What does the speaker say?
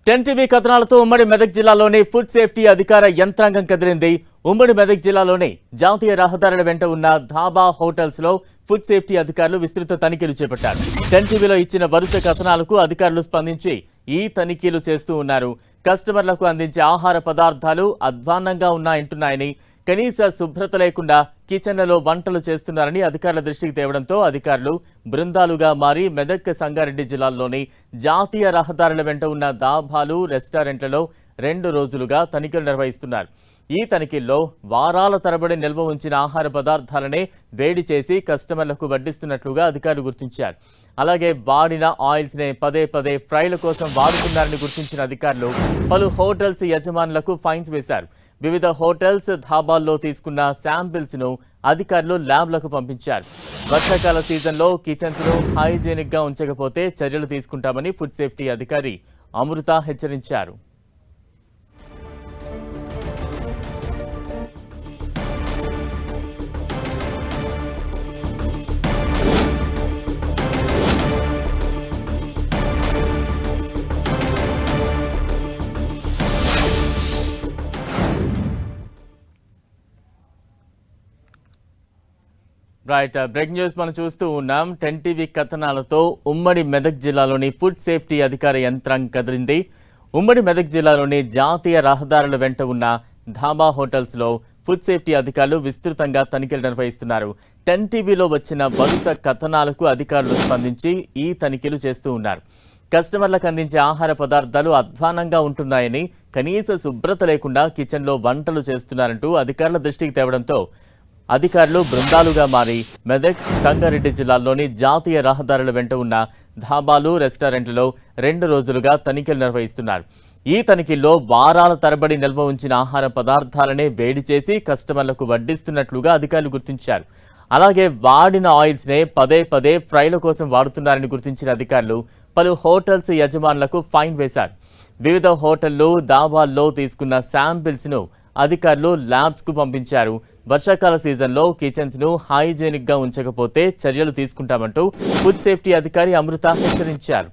10 TV కథనాలతో ఉమ్మడి మెదక్ జిల్లాలోని food safety అధికార యంత్రాంగం కదిలింది. ఉమ్మడి మెదక్ జిల్లాలోని జాతీయ రహదారుల వెంట ఉన్న ధాబా హోటల్స్ లో ఫుడ్ సేఫ్టీ అధికారులు విస్తృత తనిఖీలు చేపట్టారు. 10 టీవీలో ఇచ్చిన వరుస కథనాలకు అధికారులు స్పందించి ఈ తనిఖీలు చేస్తూ ఉన్నారు. కస్టమర్లకు అందించే ఆహార పదార్థాలు అధ్వాన్నంగా ఉన్నాయంటున్నాయని, కనీస శుభ్రత లేకుండా కిచెన్లలో వంటలు చేస్తున్నారని అధికారుల దృష్టికి తేవడంతో అధికారులు బృందాలుగా మారి మెదక్, సంగారెడ్డి జిల్లాల్లోని జాతీయ రహదారుల వెంట ఉన్న దాబాలు, రెస్టారెంట్లలో 2 రోజులుగా తనిఖీలు నిర్వహిస్తున్నారు. ఈ తనిఖీల్లో వారాల తరబడి నిల్వ ఉంచిన ఆహార పదార్థాలనే వేడి చేసి కస్టమర్లకు వడ్డిస్తున్నట్లుగా అధికారులు గుర్తించారు. అలాగే వాడిన ఆయిల్స్ నే పదే పదే ఫ్రైల కోసం వాడుతున్నారని గుర్తించిన అధికారులు పలు హోటల్స్ యజమానులకు ఫైన్స్ వేశారు. వివిధ హోటల్స్, ధాబాల్లో తీసుకున్న శాంపిల్స్ ను అధికారులు ల్యాబ్లకు పంపించారు. వర్షాకాల సీజన్లో కిచెన్స్ ను హైజీనిక్ గా ఉంచకపోతే చర్యలు తీసుకుంటామని ఫుడ్ సేఫ్టీ అధికారి అమృత హెచ్చరించారు. రైట్, బ్రేక్ న్యూస్ మనం చూస్తూ ఉన్నాం. 10 టీవీ కథనాలతో ఉమ్మడి మెదక్ జిల్లాలోని ఫుడ్ సేఫ్టీ అధికార యంత్రాంగం కదిలింది. ఉమ్మడి మెదక్ జిల్లాలోని జాతీయ రహదారుల వెంట ఉన్న ధాబా హోటల్స్ లో ఫుడ్ సేఫ్టీ అధికారులు విస్తృతంగా తనిఖీలు నిర్వహిస్తున్నారు. 10 టీవీలో వచ్చిన వరుస కథనాలకు అధికారులు స్పందించి ఈ తనిఖీలు చేస్తూ ఉన్నారు. కస్టమర్లకు అందించే ఆహార పదార్థాలు అధ్వానంగా ఉంటున్నాయని, కనీస శుభ్రత లేకుండా కిచెన్లో వంటలు చేస్తున్నారంటూ అధికారుల దృష్టికి తేవడంతో అధికారులు బృందాలుగా మారి మెదక్, సంగారెడ్డి జిల్లాల్లోని జాతీయ రహదారుల వెంట ఉన్న ధాబాలు, రెస్టారెంట్లలో 2 రోజులుగా తనిఖీలు నిర్వహిస్తున్నారు. ఈ తనిఖీల్లో వారాల తరబడి నిల్వ ఉంచిన ఆహార పదార్థాలనే వేడి చేసి కస్టమర్లకు వడ్డిస్తున్నట్లుగా అధికారులు గుర్తించారు. అలాగే వాడిన ఆయిల్స్ నే పదే పదే ఫ్రైల కోసం వాడుతున్నారని గుర్తించిన అధికారులు పలు హోటల్స్ యజమానులకు ఫైన్ వేశారు. వివిధ హోటళ్లు, దాబాల్లో తీసుకున్న శాంపిల్స్ ను అధికారులు ల్యాబ్స్ కు పంపించారు. వర్షాకాల సీజన్లో కిచెన్స్ ను హైజీనిక్ గా ఉంచకపోతే చర్యలు తీసుకుంటామంటూ ఫుడ్ సేఫ్టీ అధికారి అమృత హెచ్చరించారు.